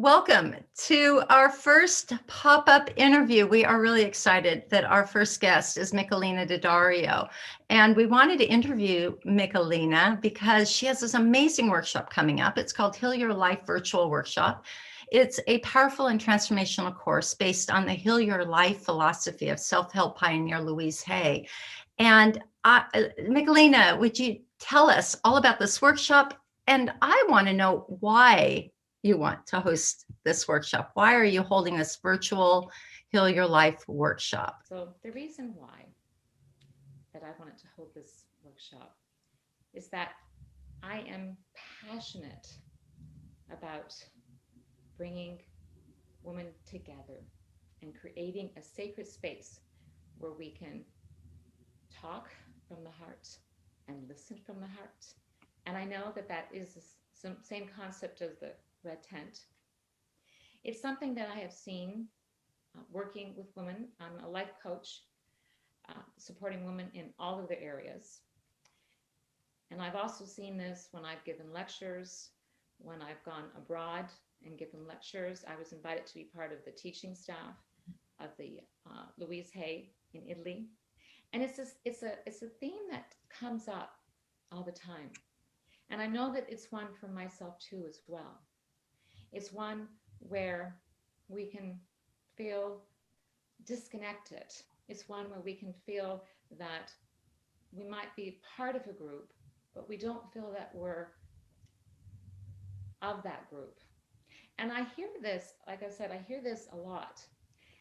Welcome to our first pop-up interview. We are really excited that our first guest is Michelina D'Addario. And we wanted to interview Michelina because she has this amazing workshop coming up. It's called Heal Your Life Virtual Workshop. It's a powerful and transformational course based on the Heal Your Life philosophy of self-help pioneer Louise Hay. And Michelina, would you tell us all about this workshop? And I want to know why you want to host this workshop. Why are you holding this virtual Heal Your Life workshop? So the reason why that I wanted to hold this workshop is that I am passionate about bringing women together and creating a sacred space where we can talk from the heart and listen from the heart. And I know that that is the same concept as the red tent. It's something that I have seen working with women. I'm a life coach, supporting women in all of the areas. And I've also seen this when I've given lectures, when I've gone abroad and given lectures. I was invited to be part of the teaching staff of the Louise Hay in Italy. And it's a theme that comes up all the time. And I know that it's one for myself too as well. It's one where we can feel disconnected. It's one where we can feel that we might be part of a group, but we don't feel that we're of that group. And I hear this, like I said, I hear this a lot.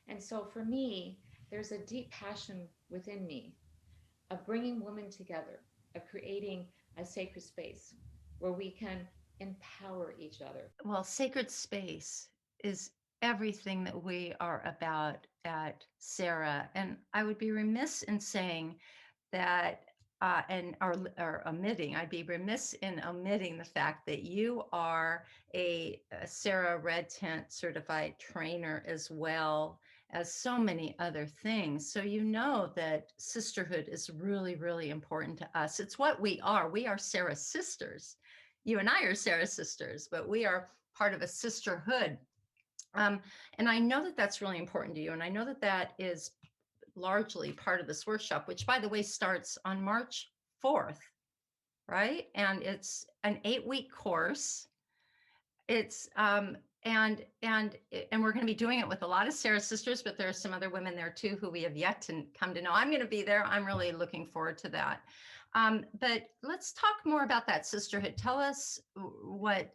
And so for me, there's a deep passion within me of bringing women together, of creating a sacred space where we can empower each other. Well, sacred space is everything that we are about at Sarah. And I would be remiss in saying that or omitting, I'd be remiss in omitting the fact that you are a Sarah Red Tent certified trainer as well as so many other things. So you know that sisterhood is really, really important to us. It's what we are. We are Sarah's sisters. You and I are Sarah's sisters, but we are part of a sisterhood. Um, and I know that that's really important to you. And I know that that is largely part of this workshop, which by the way, starts on March 4th, right? And it's an 8-week course. It's and we're going to be doing it with a lot of Sarah sisters, but there are some other women there too who we have yet to come to know. I'm going to be there. I'm really looking forward to that. But let's talk more about that sisterhood. Tell us what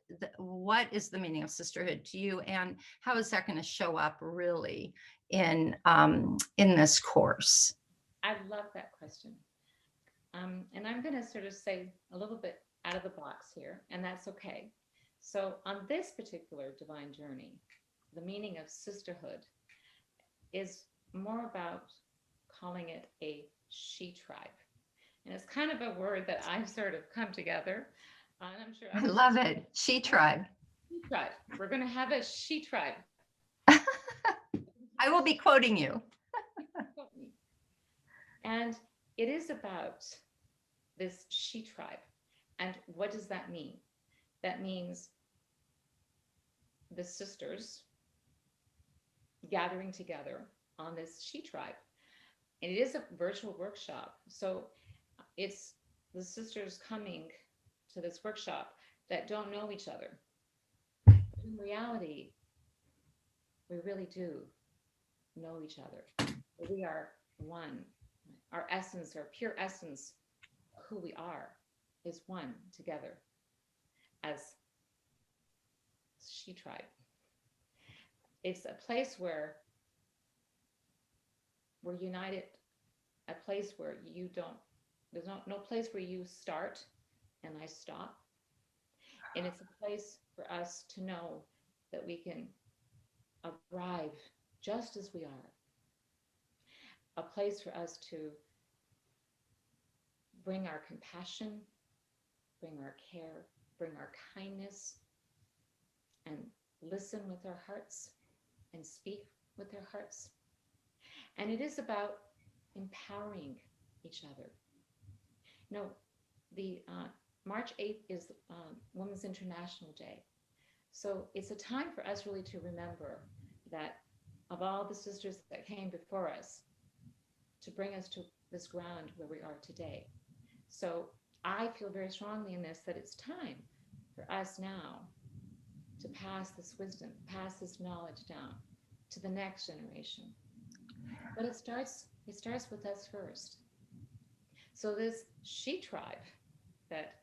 is the meaning of sisterhood to you, and how is that going to show up really in this course? I love that question. And I'm going to sort of say a little bit out of the box here, and that's okay. So, on this particular divine journey, the meaning of sisterhood is more about calling it a she tribe. And it's kind of a word that I've sort of come together. And I love it. She tribe. she tribe. We're going to have a she tribe. I will be quoting you. And it is about this she tribe. And what does that mean? That means the sisters gathering together on this she tribe. And it is a virtual workshop. So it's the sisters coming to this workshop that don't know each other. But in reality, we really do know each other. We are one. Our essence, our pure essence, who we are, is one together as she tribe. It's a place where we're united, a place where you don't, there's no place where you start and I stop. And it's a place for us to know that we can arrive just as we are. A place for us to bring our compassion, bring our care, bring our kindness, and listen with our hearts and speak with our hearts. And it is about empowering each other. You know, the March 8th is Women's International Day. So it's a time for us really to remember that of all the sisters that came before us to bring us to this ground where we are today. So I feel very strongly in this that it's time for us now to pass this wisdom, pass this knowledge down to the next generation. But it starts with us first. So this she tribe that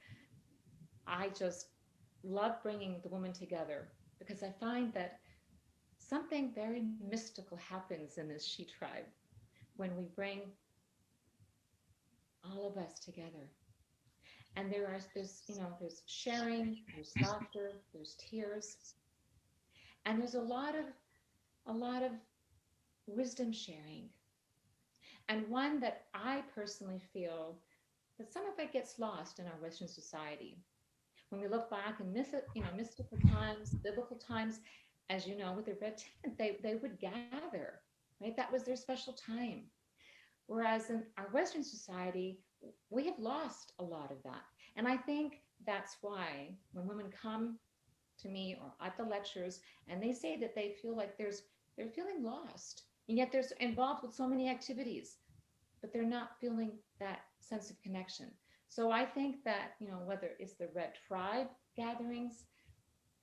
I just love bringing the women together because I find that something very mystical happens in this she tribe when we bring all of us together. And there's sharing, there's laughter, there's tears, and there's a lot of wisdom sharing. And one that I personally feel that some of it gets lost in our Western society. When we look back in mystical times, biblical times, as you know, with the red tent, they would gather, right? That was their special time. Whereas in our Western society, we have lost a lot of that. And I think that's why when women come to me or at the lectures and they say that they feel like they're feeling lost, and yet they're involved with so many activities, but they're not feeling that sense of connection. So I think that, whether it's the red tribe gatherings,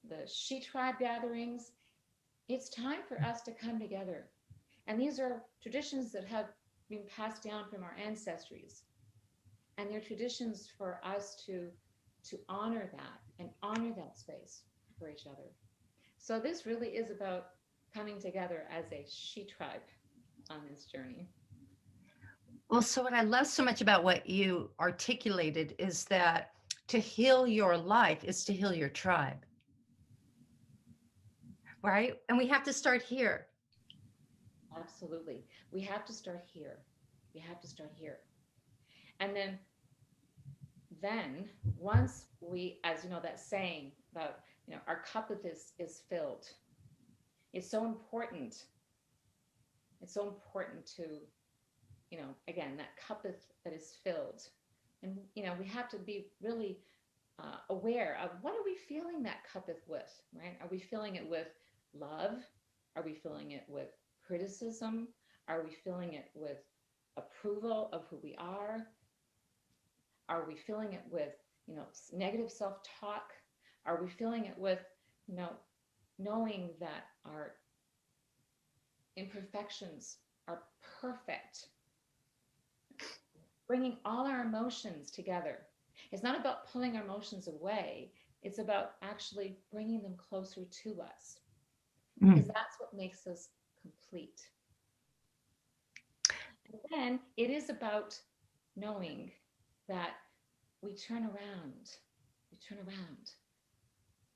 the she tribe gatherings, it's time for us to come together. And these are traditions that have been passed down from our ancestries. And they're traditions for us to honor that and honor that space for each other. So this really is about coming together as a she tribe on this journey. Well, so what I love so much about what you articulated is that to heal your life is to heal your tribe, right? And we have to start here. Absolutely. We have to start here. We have to start here. And then once we, as you know, that saying about, our cup is filled. It's so important. It's so important to, again, that cup that is filled. And, we have to be really aware of what are we filling that cuppeth with, right? Are we filling it with love? Are we filling it with criticism? Are we filling it with approval of who we are? Are we filling it with, negative self-talk? Are we filling it with, you know, knowing that our imperfections are perfect, bringing all our emotions together. It's not about pulling our emotions away. It's about actually bringing them closer to us because Mm. that's what makes us complete. And then it is about knowing that we turn around,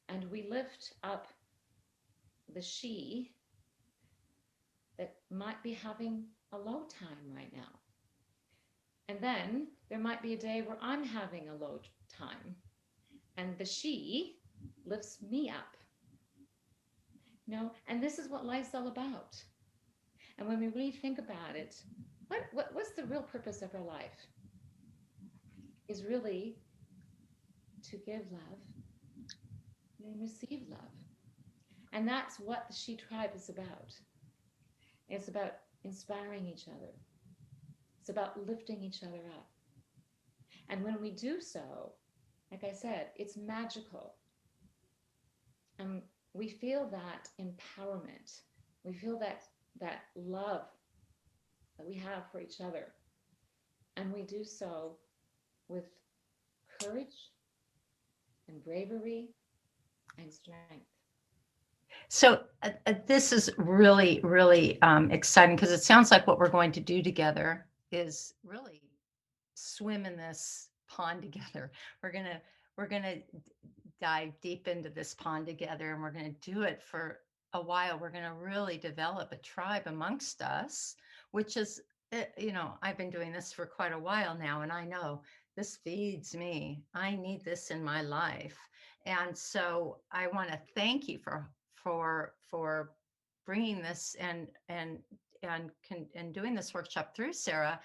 and we lift up the she that might be having a low time right now. And then there might be a day where I'm having a low time, and the she lifts me up. And this is what life's all about. And when we really think about it, what's the real purpose of our life? Is really to give love and receive love. And that's what the she tribe is about. It's about inspiring each other. It's about lifting each other up. And when we do so, like I said, it's magical. And we feel that empowerment. We feel that love that we have for each other. And we do so with courage and bravery and strength. So this is really, really exciting because it sounds like what we're going to do together is really swim in this pond together. We're gonna dive deep into this pond together, and we're gonna do it for a while. We're gonna really develop a tribe amongst us, which is, I've been doing this for quite a while now, and I know this feeds me. I need this in my life, and so I want to thank you for bringing this and and doing this workshop through Sarah.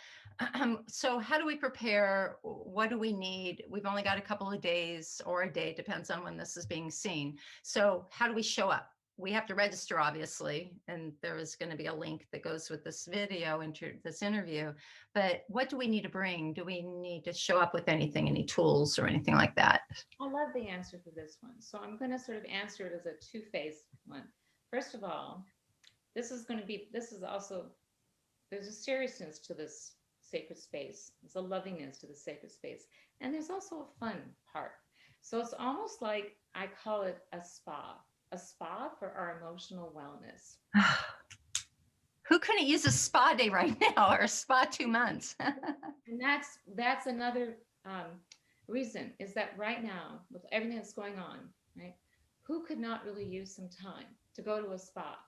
So how do we prepare? What do we need? We've only got a couple of days or a day, depends on when this is being seen. So how do we show up? We have to register, obviously, and there is going to be a link that goes with this video into this interview. But what do we need to bring? Do we need to show up with anything, any tools or anything like that? I love the answer for this one. So I'm going to sort of answer it as a two-phased one. First of all, this is also, there's a seriousness to this sacred space. There's a lovingness to the sacred space. And there's also a fun part. So it's almost like I call it a spa for our emotional wellness. Who couldn't use a spa day right now, or a spa 2 months? And that's another reason, is that right now, with everything that's going on, right, who could not really use some time to go to a spa?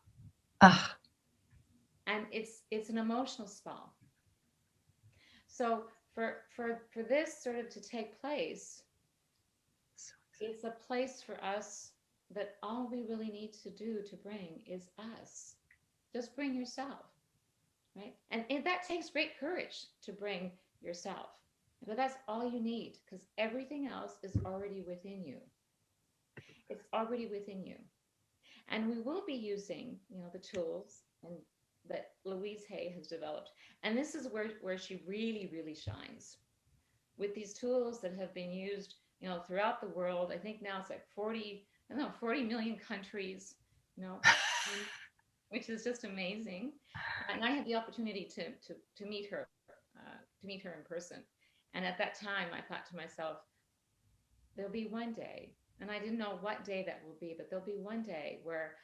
And it's an emotional spa. So for this sort of to take place, it's a place for us that all we really need to do to bring is us. Just bring yourself, right? And that takes great courage to bring yourself. But that's all you need, because everything else is already within you. It's already within you. And we will be using, the tools and that Louise Hay has developed. And this is where she really, really shines. With these tools that have been used, throughout the world. I think now it's like 40 million countries, which is just amazing. And I had the opportunity to meet her in person. And at that time, I thought to myself, there'll be one day, and I didn't know what day that will be, but there'll be one day where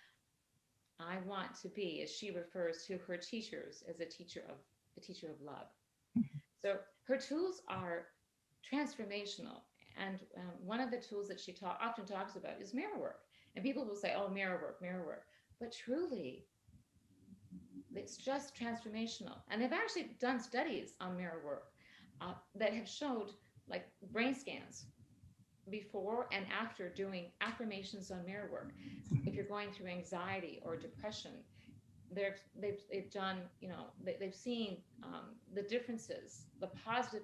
I want to be, as she refers to her teachers, as a teacher of love. So her tools are transformational. And one of the tools that she often talks about is mirror work. And people will say, oh, mirror work. But truly, it's just transformational. And they've actually done studies on mirror work that have showed, like, brain scans before and after doing affirmations on mirror work. If you're going through anxiety or depression, they've done, they've seen the differences, the positive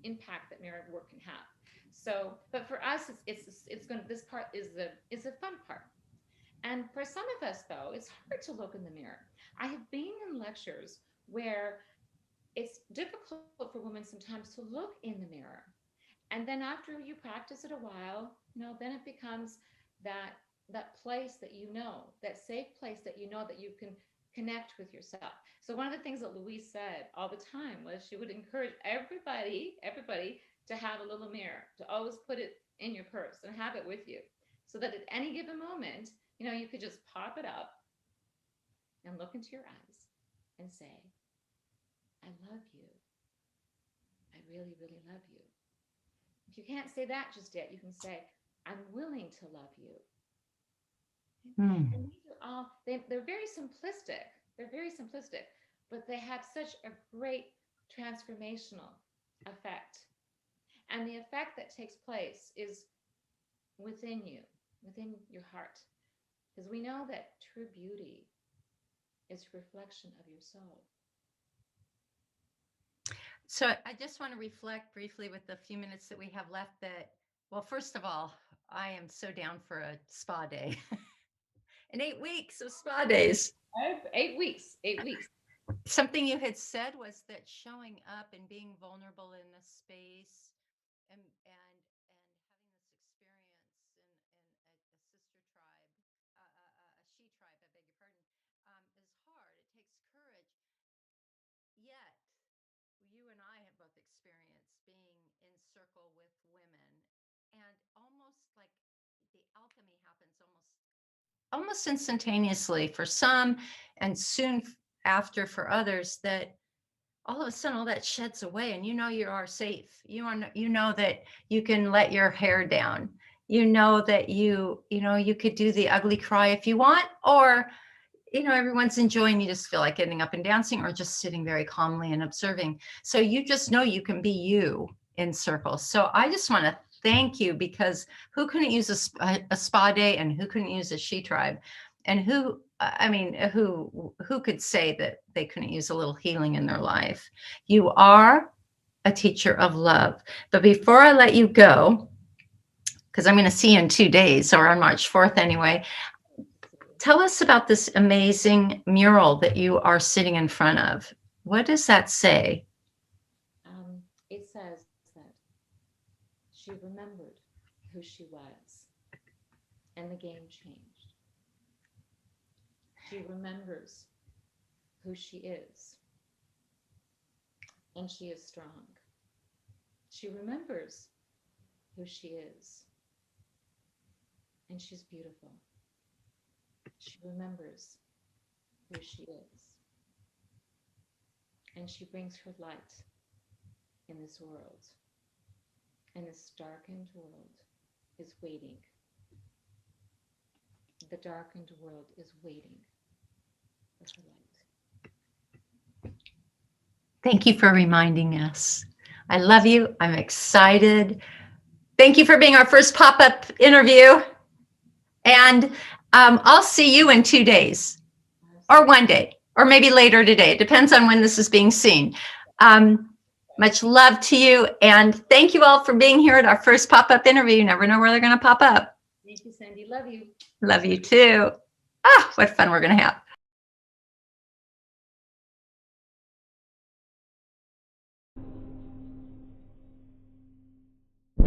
impact that mirror work can have. So, but for us, it's going to, this part is a fun part. And for some of us, though, it's hard to look in the mirror. I have been in lectures where it's difficult for women sometimes to look in the mirror. And then after you practice it a while, then it becomes that place that that safe place that that you can connect with yourself. So one of the things that Louise said all the time was she would encourage everybody to have a little mirror, to always put it in your purse and have it with you, so that at any given moment, you could just pop it up and look into your eyes and say, I love you. I really, really love you. If you can't say that just yet, you can say, I'm willing to love you. And these are all, they're very simplistic. They're very simplistic, but they have such a great transformational effect. And the effect that takes place is within you, within your heart. Because we know that true beauty is a reflection of your soul. So I just want to reflect briefly with the few minutes that we have left that, well, first of all, I am so down for a spa day. And 8 weeks of spa days. 8 weeks. Something you had said was that showing up and being vulnerable in a space and having this experience in a sister tribe, a she tribe, I beg your pardon, is hard. It takes courage. Yet, you and I have both experienced being in circle with women, and almost like the alchemy happens almost instantaneously for some, and soon after for others, that all of a sudden all that sheds away, and you are safe. You know that you can let your hair down. You know that you could do the ugly cry if you want, or everyone's enjoying, you just feel like getting up and dancing, or just sitting very calmly and observing. So you just know you can be you in circles. So I just want to thank you, because who couldn't use a spa day, and who couldn't use a she tribe? And who, I mean, who could say that they couldn't use a little healing in their life? You are a teacher of love. But before I let you go, because I'm going to see you in 2 days, or on March 4th anyway, tell us about this amazing mural that you are sitting in front of. What does that say? It says that she remembered who she was, and the game changed. She remembers who she is, and she is strong. She remembers who she is, and she's beautiful. She remembers who she is, and she brings her light in this world. And this darkened world is waiting. The darkened world is waiting for her light. Thank you for reminding us. I love you. I'm excited. Thank you for being our first pop-up interview. And I'll see you in 2 days, or 1 day, or maybe later today. It depends on when this is being seen. Much love to you. And thank you all for being here at our first pop-up interview. You never know where they're going to pop up. Thank you, Sandy. Love you. Love you too. Ah, what fun we're going to have.